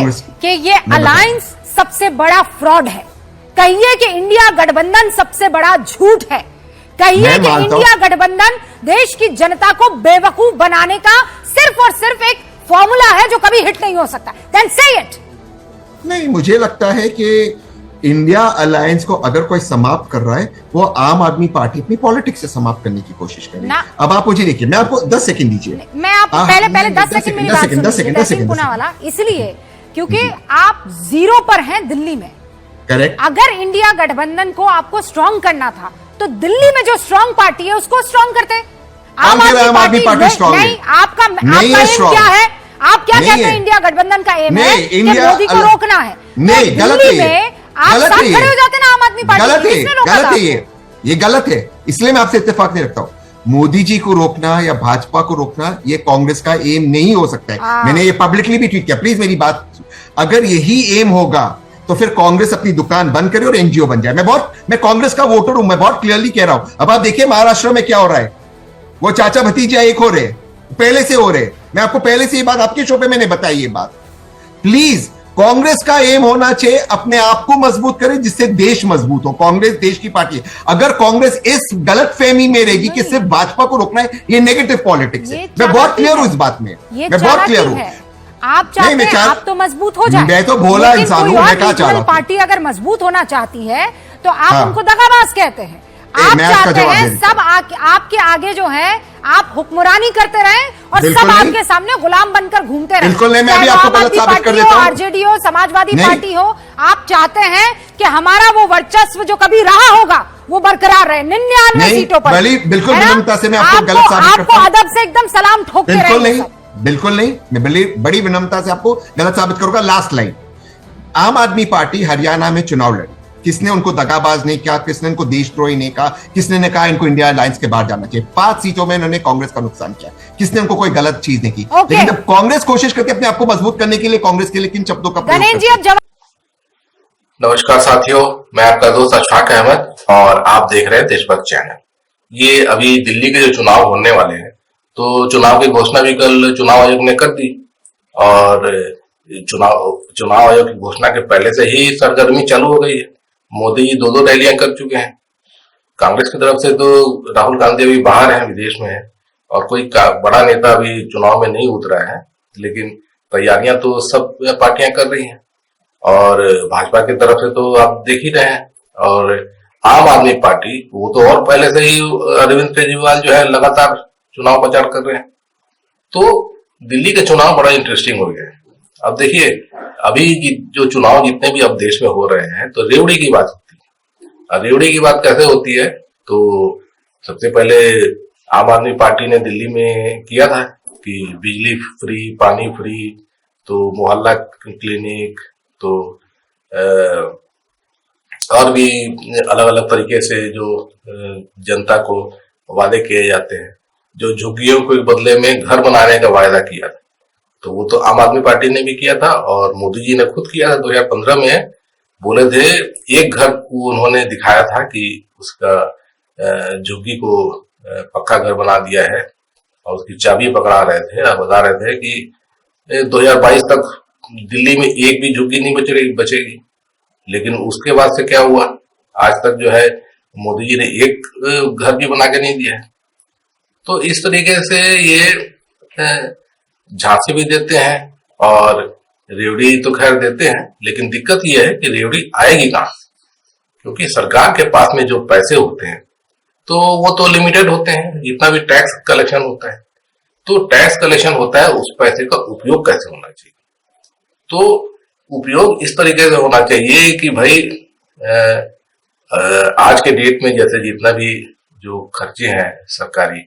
कांग्रेस कि ये अलायंस सबसे बड़ा फ्रॉड है, कहिए कि इंडिया गठबंधन सबसे बड़ा झूठ है, कहिए कि इंडिया गठबंधन देश की जनता को बेवकूफ बनाने का सिर्फ और सिर्फ एक फॉर्मूला है जो कभी हिट नहीं हो सकता। देन से इट। नहीं, मुझे लगता है कि इंडिया अलायंस को अगर कोई समाप्त कर रहा है, वो आम आदमी पार्टी अपनी पॉलिटिक्स से समाप्त करने की कोशिश करे। अब आप मुझे देखिए, मैं आपको 10 सेकंड दीजिए। मैं आप पहले 10 सेकंड मेरी बात सुनिए पुणे वाला, इसलिए क्योंकि आप 0 पर हैं दिल्ली में। करेक्ट। अगर इंडिया गठबंधन को आपको स्ट्रांग करना था तो दिल्ली में जो स्ट्रांग पार्टी है उसको स्ट्रांग करते। आम आदमी पार्टी स्ट्रांग नहीं, आपका एम क्या है? आप क्या कहते हैं इंडिया गठबंधन का एम है कि मोदी को रोकना है? नहीं, गलत है। आप साथ खड़े हो जाते ना आम आदमी पार्टी। गलत है, ये गलत है। इसलिए मैं आपसे इत्तेफाक नहीं रखता हूं। मोदी जी को रोकना या भाजपा को रोकना ये कांग्रेस का एम नहीं हो सकता है। मैंने ये पब्लिकली भी ट्वीट किया। प्लीज मेरी बात, अगर यही एम होगा तो फिर कांग्रेस अपनी दुकान बंद करे और एनजीओ बन जाए। मैं कांग्रेस का वोटर हूं, मैं बहुत क्लियरली कह रहा हूं। अब आप देखिए महाराष्ट्र में क्या हो रहा है, वो चाचा भतीजा एक हो रहे, पहले से हो रहे। मैं आपको पहले से ये बात आपके शो पे मैंने बताई ये बात। प्लीज, कांग्रेस का एम होना चाहिए अपने आप को मजबूत करे जिससे देश मजबूत हो। कांग्रेस देश की पार्टी है। अगर कांग्रेस इस गलत फहमी में रहेगी कि सिर्फ भाजपा को रोकना है, ये नेगेटिव पॉलिटिक्स है। मैं बहुत क्लियर हूं इस बात में, मैं बहुत क्लियर हूं। आप चाहते हैं आप तो मजबूत हो जाए। मैं तो भोला इंसान हूं, मैं क्या चाह रहा हूं? पार्टी अगर मजबूत होना चाहती है तो आप उनको दगाबाज कहते हैं। आप चाहते हैं सब आपके आगे जो है आप हुक्मरानी करते रहें और सब आपके सामने गुलाम बनकर घूमते रहें। बिल्कुल नहीं, मैं भी आपको गलत साबित कर देता हूं। आरजेडी हो, समाजवादी पार्टी हो, आप चाहते हैं कि हमारा वो वर्चस्व जो कभी रहा होगा वो बरकरार रहे 99 सीटों पर। बिल्कुल विनम्रता से मैं आपको गलत साबित करता हूं। आपको अदब से एकदम सलाम ठोकते रहें। बिल्कुल नहीं, मैं बड़ी विनम्रता से आपको गलत साबित करूंगा। लास्ट लाइन, आम आदमी पार्टी हरियाणा में चुनाव लड़ी, किसने उनको दगाबाज नहीं किया, किसने इनको देशद्रोही नहीं कहा, किसने ने कहा इनको इंडिया अलायंस के बाहर जाना चाहिए। 5 सीटों में इन्होंने कांग्रेस का नुकसान किया, किसने उनको कोई गलत चीज नहीं की। लेकिन जब कांग्रेस कोशिश करती है अपने आप को मजबूत करने के लिए, कांग्रेस के लिए किन शब्दों का प्रयोग करती है? नमस्कार साथियों, मैं आपका दोस्त अशफाक अहमद और आप देख रहे हैं देशभक्त चैनल। ये अभी दिल्ली के जो चुनाव होने वाले हैं, तो चुनाव की घोषणा भी कल चुनाव आयोग ने कर दी और चुनाव आयोग की घोषणा के पहले से ही सरगर्मी चालू हो गई है। मोदी जी 2 रैलियां कर चुके हैं। कांग्रेस की तरफ से तो राहुल गांधी अभी बाहर हैं, विदेश में है और कोई बड़ा नेता अभी चुनाव में नहीं उतरा है, लेकिन तैयारियां तो सब पार्टियां कर रही हैं। और भाजपा की तरफ से तो आप देख ही रहे हैं। और आम आदमी पार्टी वो तो और पहले से ही अरविंद केजरीवाल जो है लगातार चुनाव प्रचार कर रहे हैं। तो दिल्ली के चुनाव बड़ा इंटरेस्टिंग हो गया है। अब देखिए, अभी जो चुनाव जितने भी अब देश में हो रहे हैं तो रेवड़ी की बात होती है। रेवड़ी की बात कैसे होती है? तो सबसे पहले आम आदमी पार्टी ने दिल्ली में किया था कि बिजली फ्री, पानी फ्री, तो मोहल्ला क्लिनिक, तो और भी अलग अलग तरीके से जो जनता को वादे किए जाते हैं, जो झुग्गियों के बदले में घर बनाने का वायदा किया था, तो वो तो आम आदमी पार्टी ने भी किया था और मोदी जी ने खुद किया था। 2015 में बोले थे, एक घर को उन्होंने दिखाया था कि उसका झुग्गी को पक्का घर बना दिया है और उसकी चाबी पकड़ा रहे थे और बता रहे थे कि 2022 तक दिल्ली में एक भी झुग्गी नहीं बचेगी। लेकिन उसके बाद से क्या हुआ, आज तक जो है मोदी जी ने एक घर भी बना के नहीं दिया है। तो इस तरीके से ये झांसे भी देते हैं और रेवड़ी तो खैर देते हैं, लेकिन दिक्कत यह है कि रेवड़ी आएगी कहां? क्योंकि सरकार के पास में जो पैसे होते हैं तो वो तो लिमिटेड होते हैं, जितना भी टैक्स कलेक्शन होता है। तो टैक्स कलेक्शन होता है, उस पैसे का उपयोग कैसे होना चाहिए? तो उपयोग इस तरीके से होना चाहिए कि भाई आज के डेट में जैसे जितना भी जो खर्चे हैं सरकारी,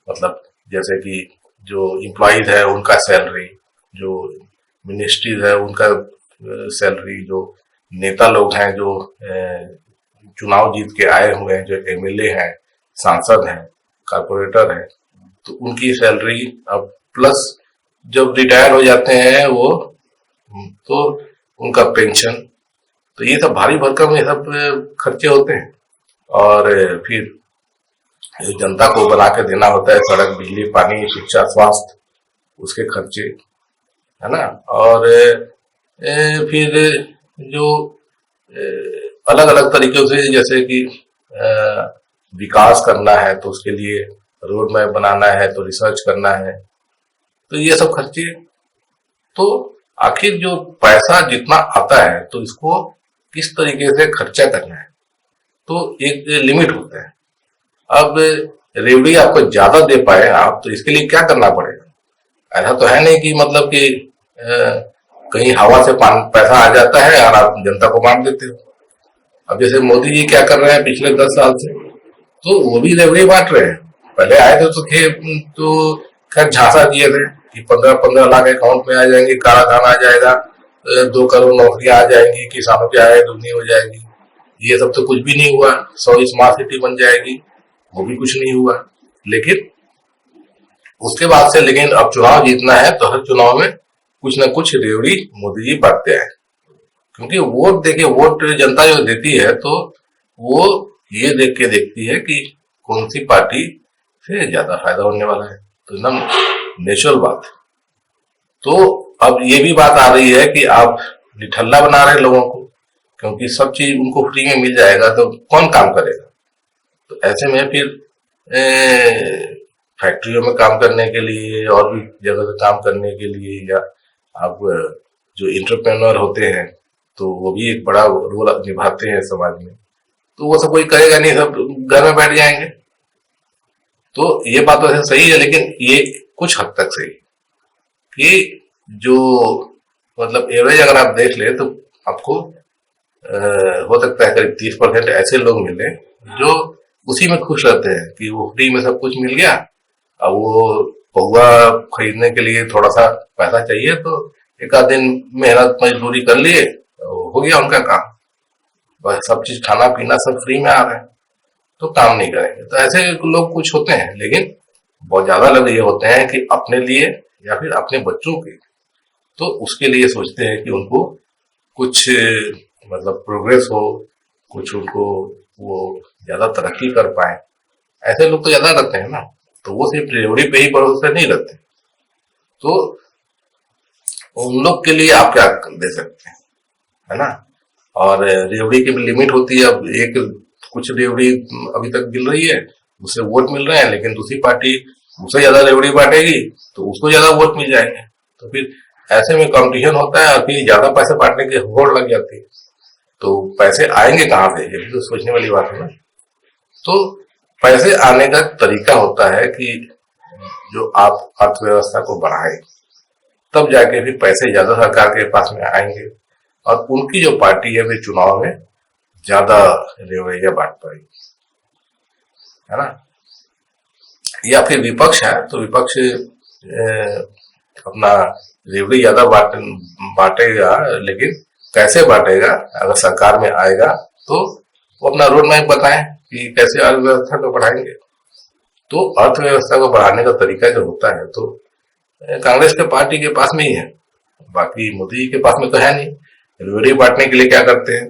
मतलब जैसे कि जो एम्प्लॉइज है उनका सैलरी, जो मिनिस्ट्रीज है उनका सैलरी, जो नेता लोग हैं जो चुनाव जीत के आए हुए हैं, जो एमएलए हैं, सांसद हैं, कारपोरेटर हैं, तो उनकी सैलरी, अब प्लस जब रिटायर हो जाते हैं वो, तो उनका पेंशन, तो ये सब भारी भरकम ये सब खर्चे होते हैं। और फिर जनता को बना के देना होता है सड़क, बिजली, पानी, शिक्षा, स्वास्थ्य, उसके खर्चे, है ना। और फिर जो अलग अलग तरीकों से, जैसे कि विकास करना है तो उसके लिए रोड मैप बनाना है, तो रिसर्च करना है, तो ये सब खर्चे। तो आखिर जो पैसा जितना आता है तो इसको किस तरीके से खर्चा करना है, तो एक लिमिट होता है। अब रेवड़ी आपको ज्यादा दे पाए आप, तो इसके लिए क्या करना पड़ेगा? ऐसा तो है नहीं कि मतलब कि कहीं हवा से पैसा आ जाता है और आप जनता को बांट देते हो। अब जैसे मोदी जी क्या कर रहे हैं पिछले 10 साल से, तो वो भी रेवड़ी बांट रहे हैं। पहले आए थे तो खैर झांसा दिए थे कि 15-15 लाख अकाउंट में आ जाएंगे, काला धन आ जाएगा, 2 करोड़ नौकरियां आ जाएंगी, किसानों की आय दुगनी हो जाएगी। ये सब तो कुछ भी नहीं हुआ। 100 स्मार्ट सिटी बन जाएगी, वो भी कुछ नहीं हुआ। लेकिन उसके बाद से, लेकिन अब चुनाव जीतना है तो हर चुनाव में कुछ ना कुछ रेवड़ी मोदी जी बांटते हैं। क्योंकि वोट, देखिए वोट जनता जो देती है तो वो ये देख के देखती है कि कौन सी पार्टी से ज्यादा फायदा होने वाला है, तो एकदम नेचुरल बात है। तो अब ये भी बात आ रही है कि आप निठल्ला बना रहे हैं लोगों को, क्योंकि सब चीज उनको फ्री में मिल जाएगा तो कौन काम करेगा। तो ऐसे में फिर फैक्ट्रियों में काम करने के लिए और भी जगह पे काम करने के लिए, या आप जो इंटरप्रेन्योर होते हैं तो वो भी एक बड़ा रोल निभाते हैं समाज में, तो वो सब कोई करेगा नहीं, सब घर में बैठ जाएंगे। तो ये बात तो सही है, लेकिन ये कुछ हद तक सही कि जो मतलब एवरेज अगर आप देख ले तो आपको हो सकता है करीब 30% ऐसे लोग मिले जो उसी में खुश रहते हैं कि वो फ्री में सब कुछ मिल गया। अब वो पौवा खरीदने के लिए थोड़ा सा पैसा चाहिए तो एक आध दिन मेहनत मजदूरी कर लिए, हो गया उनका काम। बस सब चीज खाना पीना सब फ्री में आ रहा है, तो काम नहीं करेंगे। तो ऐसे लोग कुछ होते हैं, लेकिन बहुत ज्यादा लोग ये होते हैं कि अपने लिए या फिर अपने बच्चों के, तो उसके लिए सोचते हैं कि उनको कुछ मतलब प्रोग्रेस हो, कुछ उनको वो ज्यादा तरक्की कर पाए। ऐसे लोग तो ज्यादा रहते हैं ना, तो वो सिर्फ रेवड़ी पे ही भरोसे नहीं रहते। तो उन लोग के लिए आप क्या दे सकते हैं, है ना। और रेवड़ी की भी लिमिट होती है। अब एक कुछ रेवड़ी अभी तक मिल रही है, उससे वोट मिल रहे हैं, लेकिन दूसरी पार्टी उससे ज्यादा रेवड़ी बांटेगी तो उसको ज्यादा वोट मिल जाएंगे। तो फिर ऐसे में कंपटीशन होता है और फिर ज्यादा पैसे बांटने की होड़ लग जाती है। तो पैसे आएंगे कहाँ से, ये भी तो सोचने वाली बात है ना। तो पैसे आने का तरीका होता है कि जो आप अर्थव्यवस्था को बढ़ाएं, तब जाके फिर पैसे ज्यादा सरकार के पास में आएंगे और उनकी जो पार्टी है वे चुनाव में ज्यादा रेवड़ियां बांट पाएगी, है ना। या फिर विपक्ष है तो विपक्ष अपना रेवड़ी ज्यादा बांटेगा, लेकिन कैसे बांटेगा, अगर सरकार में आएगा तो वो अपना रोड मैप बताएं कि कैसे अर्थव्यवस्था को बढ़ाएंगे। तो अर्थव्यवस्था को बढ़ाने का तरीका जो होता है तो कांग्रेस के पार्टी के पास में ही है, बाकी मोदी जी के पास में तो है नहीं। रेवड़ी बांटने के लिए क्या करते हैं,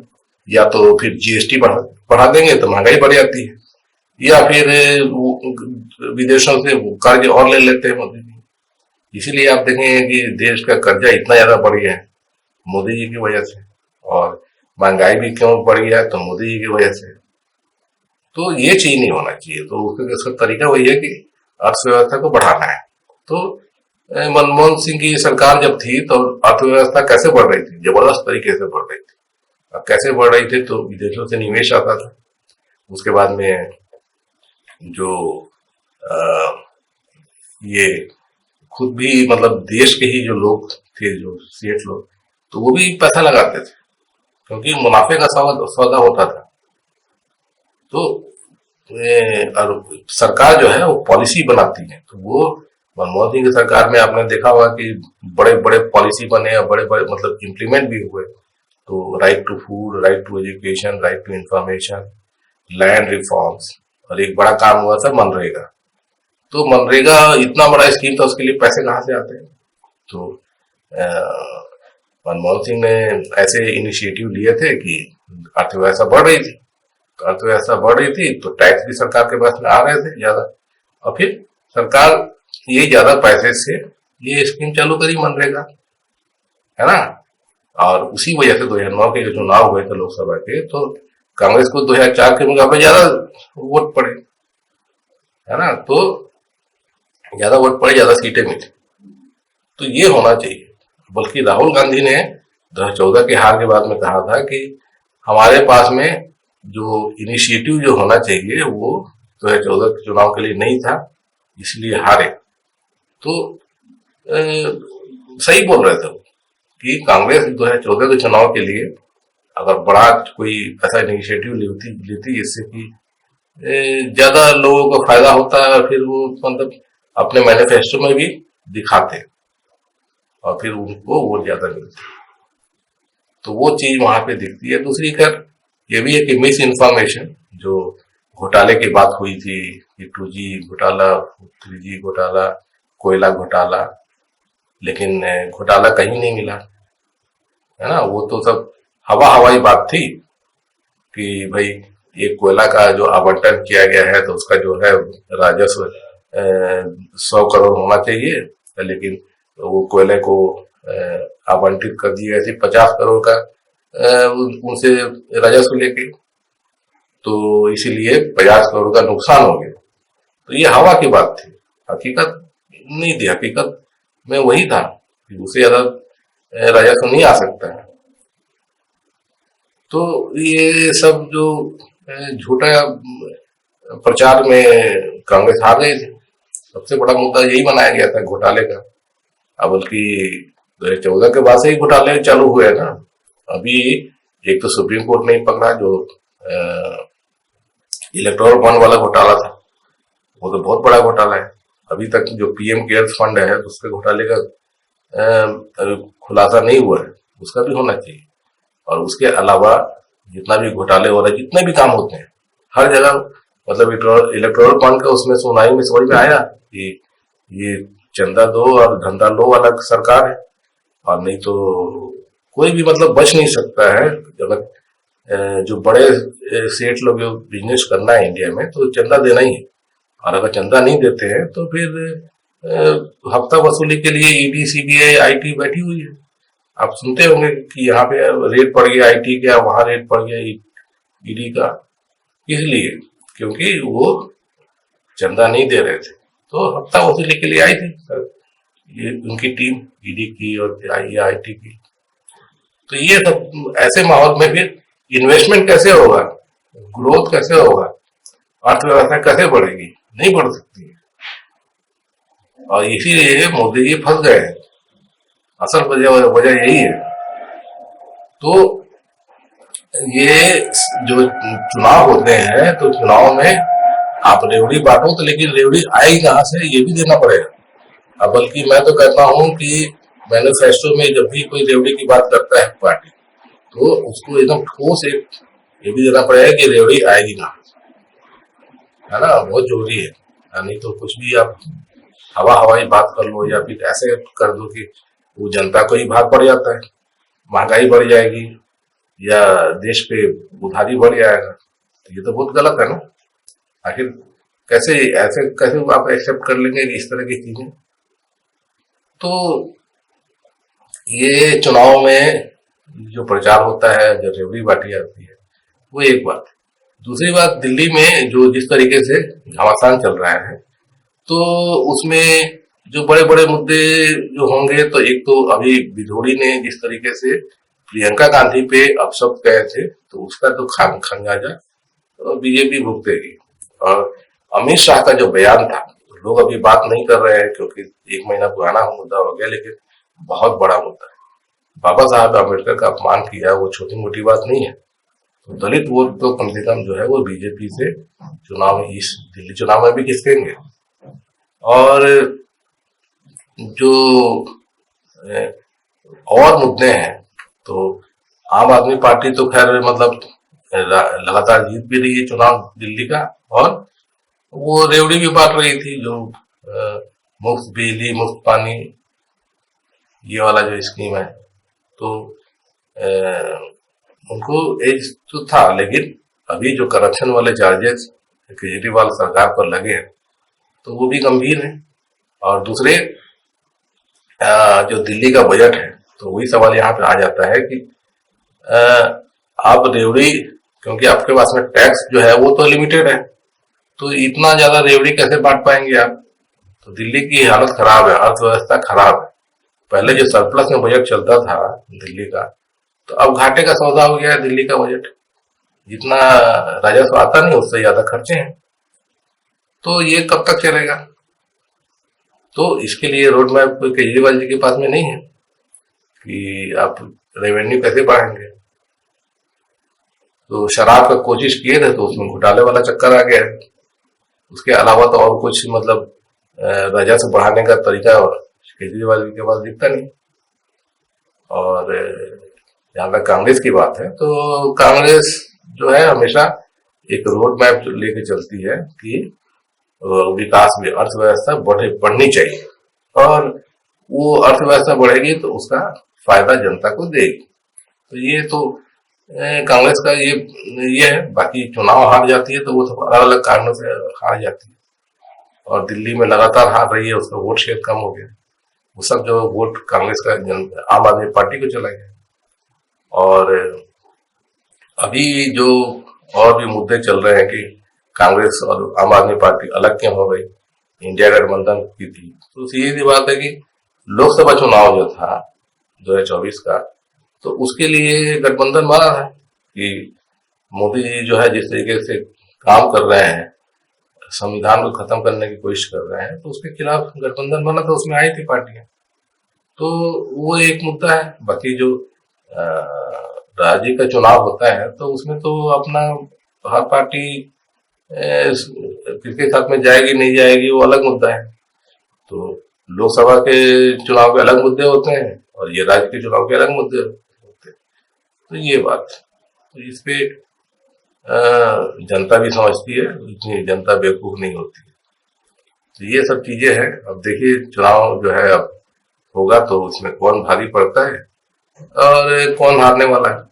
या तो फिर जीएसटी बढ़ा देंगे तो महंगाई बढ़ जाती है, या फिर विदेशों से कर्ज और ले लेते हैं मोदी जी। इसीलिए आप देखेंगे कि देश का कर्जा इतना ज्यादा बढ़ गया है मोदी जी की वजह से, और महंगाई भी क्यों बढ़ गया है तो मोदी जी की वजह से। तो ये चीज नहीं होना चाहिए। तो उसका तरीका वही है कि अर्थव्यवस्था को बढ़ाना है। तो मनमोहन सिंह की सरकार जब थी तो अर्थव्यवस्था कैसे बढ़ रही थी, जबरदस्त तरीके से बढ़ रही थी। अब कैसे बढ़ रही थी, तो विदेशों से निवेश आता था। उसके बाद में जो ये खुद भी मतलब देश के ही जो लोग थे, जो सेठ लोग, तो वो भी पैसा लगाते थे क्योंकि मुनाफे का सौदा होता था। तो और सरकार जो है वो पॉलिसी बनाती है। तो वो मनमोहन सिंह की सरकार में आपने देखा होगा कि बड़े बड़े पॉलिसी बने और बड़े बड़े मतलब इम्प्लीमेंट भी हुए। तो right to food, right to education, right to information, land reforms, और एक बड़ा काम हुआ था मनरेगा। तो मनरेगा इतना बड़ा स्कीम था, उसके लिए पैसे कहाँ से आते हैं। तो मनमोहन सिंह ने ऐसे इनिशिएटिव लिए थे कि अर्थव्यवस्था बढ़ रही थी, अर्थव्यवस्था बढ़ रही थी तो टैक्स भी सरकार के पास में आ रहे थे ज्यादा, और फिर सरकार ये ज्यादा पैसे से ये स्कीम चालू करी मनरेगा, है ना। और उसी वजह से 2009 के जो चुनाव हुए थे लोकसभा के, तो कांग्रेस को 2004 के मुकाबले ज्यादा वोट पड़े, है ना, तो ज्यादा वोट पड़े, ज्यादा सीटें मिली। तो ये होना चाहिए। बल्कि राहुल गांधी ने 2014 के हार के बाद में कहा था कि हमारे पास में जो इनिशिएटिव जो होना चाहिए वो 2014 के चुनाव के लिए नहीं था, इसलिए हारे। तो सही बोल रहे थे कि कांग्रेस 2014 के चुनाव के लिए अगर बड़ा कोई ऐसा इनिशिएटिव लेती जिससे कि ज्यादा लोगों को फायदा होता है, फिर वो मतलब अपने मैनिफेस्टो में भी दिखाते और फिर उनको वोट ज्यादा मिलती, तो वो चीज वहां पे दिखती है। दूसरी खैर ये भी है कि मिस इन्फॉर्मेशन, जो घोटाले की बात हुई थी कि 2G घोटाला, 3G घोटाला, कोयला घोटाला, लेकिन घोटाला कहीं नहीं मिला, है ना। वो तो सब हवाई बात थी कि भाई ये कोयला का जो आवंटन किया गया है तो उसका जो है राजस्व 100 करोड़ होना चाहिए, लेकिन वो कोयले को आवंटित कर दिया ऐसे 50 करोड़ का उनसे राजस्व लेके, तो इसीलिए 50 करोड़ का नुकसान हो गया। तो ये हवा की बात थी, हकीकत नहीं थी। हकीकत में वही था कि उससे ज्यादा राजस्व नहीं आ सकता है। तो ये सब जो झूठा प्रचार में कांग्रेस हार गई थी। सबसे बड़ा मुद्दा यही बनाया गया था घोटाले का। अब बल्कि 2014 के बाद से ही घोटाले चालू हुए ना। अभी एक तो सुप्रीम कोर्ट नहीं पकड़ा, जो इलेक्टोरल बॉन्ड वाला घोटाला था, वो तो बहुत बड़ा घोटाला है। अभी तक जो पीएम केयर्स फंड है तो उसके घोटाले का खुलासा नहीं हुआ है, उसका भी होना चाहिए। और उसके अलावा जितना भी घोटाले हो रहे हैं, जितने भी काम होते हैं हर जगह, मतलब इलेक्टोरल फंड का उसमें सुनवाई में समझ में आया कि ये चंदा दो और धंधा लो वाला सरकार है, और नहीं तो कोई भी मतलब बच नहीं सकता है। अगर जो बड़े सेठ लोग बिजनेस करना है इंडिया में तो चंदा देना ही है, और अगर चंदा नहीं देते हैं तो फिर हफ्ता वसूली के लिए ईडी, सीबीआई, आईटी बैठी हुई है। आप सुनते होंगे कि यहाँ पे रेट पड़ गया आईटी का, वहां रेट पड़ गया ईडी का, इसलिए क्योंकि वो चंदा नहीं दे रहे थे, तो हफ्ता वसूली के लिए आई थी ये उनकी टीम, ईडी की और आईटी की। तो ये सब ऐसे माहौल में फिर इन्वेस्टमेंट कैसे होगा, ग्रोथ कैसे होगा, अर्थव्यवस्था कैसे बढ़ेगी? नहीं बढ़ सकती है। और इसीलिए मोदी जी फंस गए हैं। असल वजह यही है। तो ये जो चुनाव होते हैं तो चुनाव में आप रेवड़ी बांटो, तो लेकिन रेवड़ी आएगी कहां से, ये भी देना पड़ेगा। अब बल्कि मैं तो कहता हूं कि मैनिफेस्टो में जब भी कोई रेवड़ी की बात करता है पार्टी, तो उसको एकदम ठोस एक ये भी देना पड़ेगा कि रेवड़ी आएगी कहां, है ना। बहुत जरूरी है। नहीं तो कुछ भी आप हवाई बात कर लो या फिर ऐसे कर दो कि वो जनता को ही भाग पड़ जाता है, महंगाई बढ़ जाएगी या देश पे उधारी बढ़ जाएगा, तो ये तो बहुत गलत है ना। आखिर कैसे ऐसे कैसे आप एक्सेप्ट कर लेंगे इस तरह की चीजें। तो ये चुनाव में जो प्रचार होता है, जो रेवड़ी बांटी जाती है, वो एक बात। दूसरी बात, दिल्ली में जो जिस तरीके से घमासान चल रहा है, तो उसमें जो बड़े बड़े मुद्दे जो होंगे, तो एक तो अभी विधोड़ी ने जिस तरीके से प्रियंका गांधी पे अपशब्द कहे थे, तो उसका तो खमियाजा तो बीजेपी भुगतेगी। और अमित शाह का जो बयान था, लोग अभी बात नहीं कर रहे हैं क्योंकि 1 महीना पुराना मुद्दा हो गया, लेकिन बहुत बड़ा मुद्दा है। बाबा साहब अम्बेडकर का अपमान किया, वो छोटी मोटी बात नहीं है। तो दलित वोट तो कम से कम जो है वो बीजेपी से इस दिल्ली चुनाव में भी खिसकेंगे। और जो और मुद्दे हैं, तो आम आदमी पार्टी तो खैर मतलब लगातार जीत भी रही है चुनाव दिल्ली का, और वो रेवड़ी भी बांट रही थी, जो मुफ्त बिजली, मुफ्त पानी, ये वाला जो स्कीम है। तो उनको एज तो था, लेकिन अभी जो करप्शन वाले चार्जेस केजरीवाल सरकार पर लगे हैं, तो वो भी गंभीर है। और दूसरे जो दिल्ली का बजट है, तो वही सवाल यहाँ पे आ जाता है कि आप रेवड़ी, क्योंकि आपके पास में टैक्स जो है वो तो लिमिटेड है, तो इतना ज्यादा रेवड़ी कैसे बांट पाएंगे आप? तो दिल्ली की हालत खराब है, अर्थव्यवस्था खराब है। पहले जो सरप्लस में बजट चलता था दिल्ली का, तो अब घाटे का सौदा हो गया है दिल्ली का बजट। जितना राजस्व आता नहीं उससे ज्यादा खर्चे हैं। तो ये कब तक चलेगा? तो इसके लिए रोड मैप केजरीवाल जी के पास में नहीं है कि आप रेवेन्यू कैसे बढ़ाएंगे। तो शराब का कोशिश किए थे तो उसमें घोटाले वाला चक्कर आ गया है। उसके अलावा तो और कुछ मतलब राजस्व बढ़ाने का तरीका केजरीवाल जी के पास दिखता नहीं। और जहां तक कांग्रेस की बात है, तो कांग्रेस जो है हमेशा एक रोड मैप लेके चलती है कि विकास में अर्थव्यवस्था बढ़नी चाहिए, और वो अर्थव्यवस्था बढ़ेगी तो उसका फायदा जनता को देगी। तो ये तो कांग्रेस का ये है। बाकी चुनाव हार जाती है तो वो तो अलग अलग कारणों से हार जाती है, और दिल्ली में लगातार हार रही है, उसका वोट शेयर कम हो गया। वो सब जो वोट कांग्रेस का आम आदमी पार्टी को चला गया। और अभी जो और भी मुद्दे चल रहे हैं कि कांग्रेस और आम आदमी पार्टी अलग क्यों हो गई, इंडिया गठबंधन की थी, तो सीधी बात है कि लोकसभा चुनाव जो था 2024 का, तो उसके लिए गठबंधन बना है कि मोदी जी जो है जिस तरीके से काम कर रहे हैं, संविधान को खत्म करने की कोशिश कर रहे हैं, तो उसके खिलाफ गठबंधन बना, तो उसमें आई थी पार्टियां। तो वो एक मुद्दा है। बाकी जो राज्य का चुनाव होता है तो उसमें तो अपना हर पार्टी किसके साथ में जाएगी नहीं जाएगी वो अलग मुद्दा है। तो लोकसभा के चुनाव के अलग मुद्दे होते हैं और ये राज्य के चुनाव के अलग मुद्दे होते हैं। तो ये बात, तो इस पे जनता भी समझती है, इतनी जनता बेवकूफ नहीं होती है। तो ये सब चीजें हैं। अब देखिए चुनाव जो है अब होगा तो उसमें कौन भारी पड़ता है और कौन हारने वाला है।